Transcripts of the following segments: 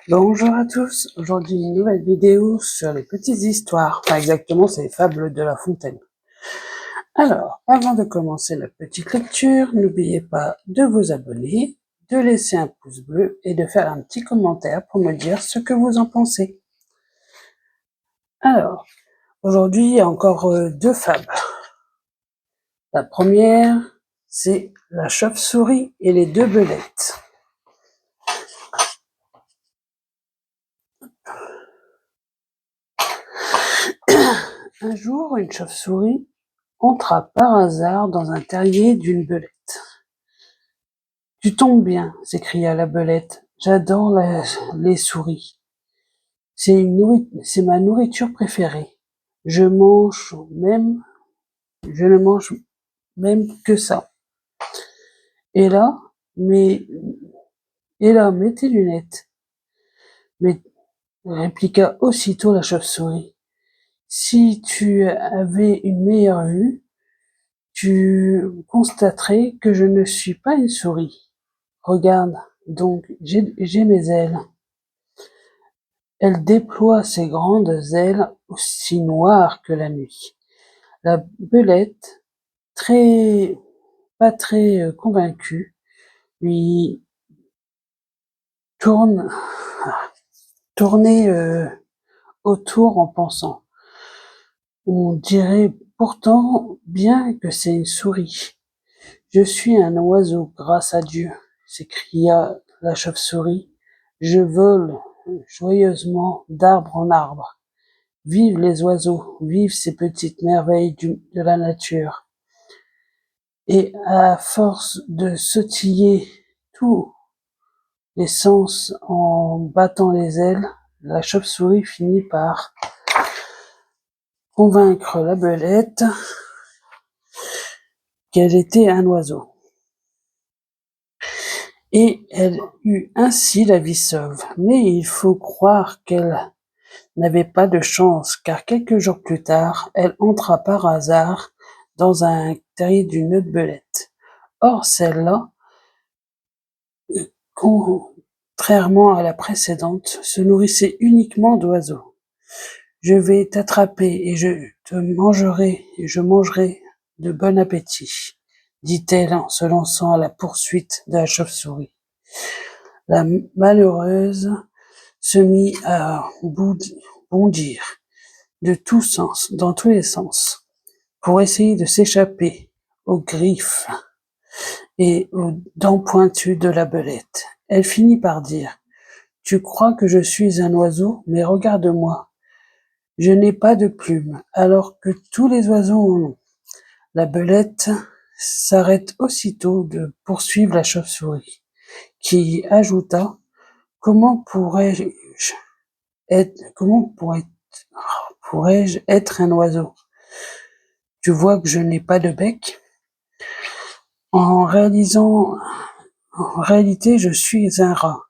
Bonjour à tous, aujourd'hui une nouvelle vidéo sur les petites histoires, enfin exactement c'est les fables de La Fontaine. Alors, avant de commencer la petite lecture, n'oubliez pas de vous abonner, de laisser un pouce bleu et de faire un petit commentaire pour me dire ce que vous en pensez. Alors, aujourd'hui il y a encore deux fables. La première, c'est la chauve-souris et les deux belettes. Un jour, une chauve-souris entra par hasard dans un terrier d'une belette. « Tu tombes bien, s'écria la belette, j'adore les souris. C'est ma nourriture préférée. Je ne mange même que ça. Et là, mets tes lunettes, mais répliqua aussitôt la chauve-souris. Si tu avais une meilleure vue, tu constaterais que je ne suis pas une souris. Regarde donc, j'ai mes ailes. Elle déploie ses grandes ailes aussi noires que la nuit. La belette, pas très convaincue, lui tournait autour en pensant. On dirait pourtant bien que c'est une souris. Je suis un oiseau, grâce à Dieu, s'écria la chauve-souris. Je vole joyeusement d'arbre en arbre. Vive les oiseaux, vive ces petites merveilles de la nature. Et à force de sautiller tous les sens en battant les ailes, la chauve-souris finit par convaincre la belette qu'elle était un oiseau. Et elle eut ainsi la vie sauve. Mais il faut croire qu'elle n'avait pas de chance, car quelques jours plus tard, elle entra par hasard dans un terrier d'une autre belette. Or, celle-là, contrairement à la précédente, se nourrissait uniquement d'oiseaux. Je vais t'attraper et je mangerai de bon appétit, dit-elle en se lançant à la poursuite de la chauve-souris. La malheureuse se mit à bondir dans tous les sens, pour essayer de s'échapper aux griffes et aux dents pointues de la belette. Elle finit par dire: « Tu crois que je suis un oiseau, mais regarde-moi. Je n'ai pas de plumes, alors que tous les oiseaux en ont. » La belette s'arrête aussitôt de poursuivre la chauve-souris, qui ajouta: « pourrais-je être un oiseau? Tu vois que je n'ai pas de bec. En réalité, je suis un rat.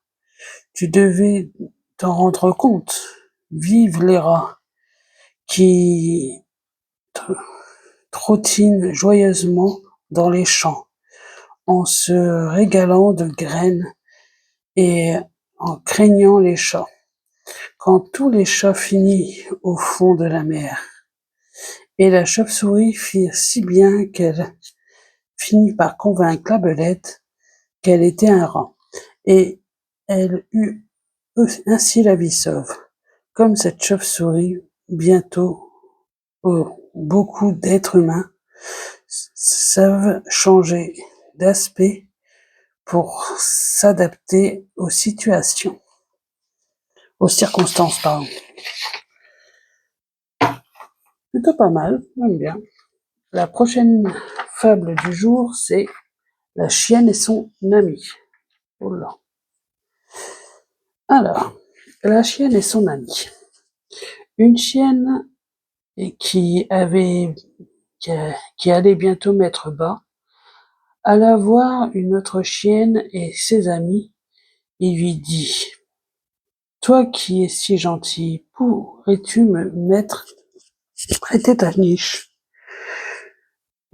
Tu devais t'en rendre compte. Vive les rats qui trottinent joyeusement dans les champs, en se régalant de graines et en craignant les chats. Quand tous les chats finissent au fond de la mer. » Et la chauve-souris fit si bien qu'elle finit par convaincre la belette qu'elle était un rat, et elle eut ainsi la vie sauve. Comme cette chauve-souris, bientôt beaucoup d'êtres humains savent changer d'aspect pour s'adapter aux circonstances, pardon. Plutôt pas mal, j'aime bien. La prochaine fable du jour, c'est la chienne et son ami. Oh là. Alors, la chienne et son ami. Une chienne qui allait bientôt mettre bas, alla voir une autre chienne et ses amis, et lui dit: « Toi qui es si gentil, pourrais-tu me prêter ta niche?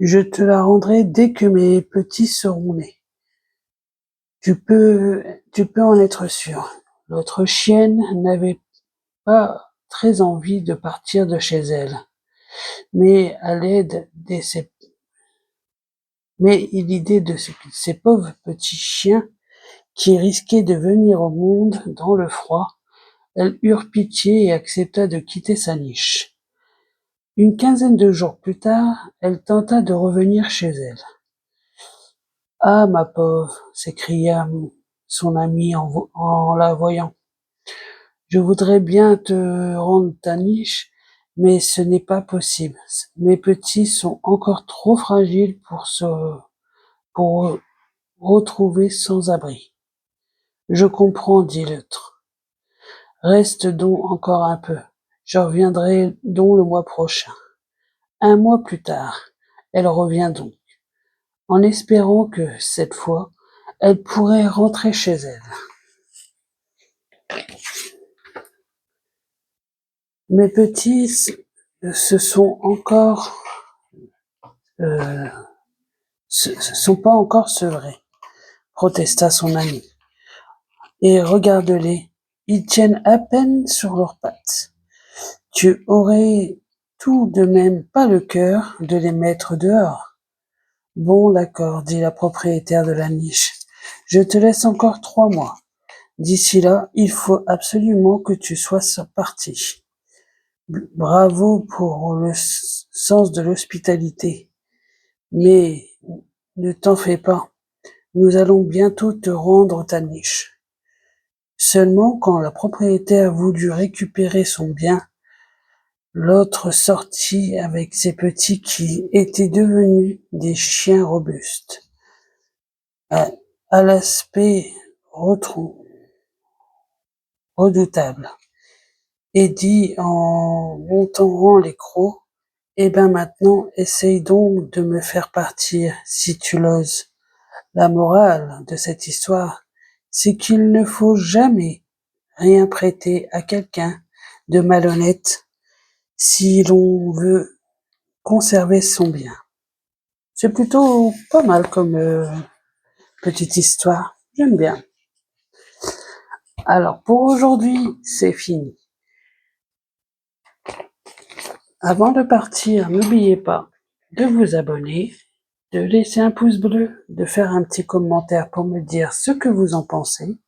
Je te la rendrai dès que mes petits seront nés. Tu peux en être sûr. » L'autre chienne n'avait pas très envie de partir de chez elle, mais l'idée de ces pauvres petits chiens qui risquaient de venir au monde dans le froid, elle eut pitié et accepta de quitter sa niche. Une quinzaine de jours plus tard, elle tenta de revenir chez elle. « Ah, ma pauvre !» s'écria son amie en la voyant. « Je voudrais bien te rendre ta niche, mais ce n'est pas possible. Mes petits sont encore trop fragiles pour retrouver sans abri. »« Je comprends, dit l'autre. Reste donc encore un peu. Je reviendrai donc le mois prochain. » Un mois plus tard, elle revient donc, en espérant que, cette fois, elle pourrait rentrer chez elle. Mes petits se sont pas encore sevrés, protesta son ami. Et regarde-les, ils tiennent à peine sur leurs pattes. Tu aurais tout de même pas le cœur de les mettre dehors. Bon, d'accord, dit la propriétaire de la niche. Je te laisse encore 3 mois. D'ici là, il faut absolument que tu sois parti. Bravo pour le sens de l'hospitalité. Mais ne t'en fais pas, nous allons bientôt te rendre ta niche. Seulement, quand la propriétaire voulut récupérer son bien, l'autre sortit avec ses petits qui étaient devenus des chiens robustes, à l'aspect redoutable, et dit en montant les crocs, « Eh ben maintenant, essaye donc de me faire partir, si tu l'oses. » La morale de cette histoire, c'est qu'il ne faut jamais rien prêter à quelqu'un de malhonnête si l'on veut conserver son bien. C'est plutôt pas mal comme petite histoire. J'aime bien. Alors, pour aujourd'hui, c'est fini. Avant de partir, n'oubliez pas de vous abonner, de laisser un pouce bleu, de faire un petit commentaire pour me dire ce que vous en pensez,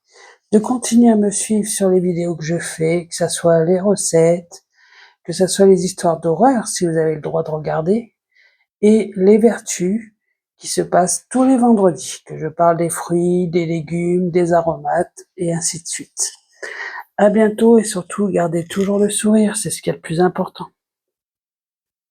de continuer à me suivre sur les vidéos que je fais, que ce soit les recettes, que ce soit les histoires d'horreur, si vous avez le droit de regarder, et les vertus qui se passent tous les vendredis, que je parle des fruits, des légumes, des aromates, et ainsi de suite. À bientôt et surtout, gardez toujours le sourire, c'est ce qui est le plus important.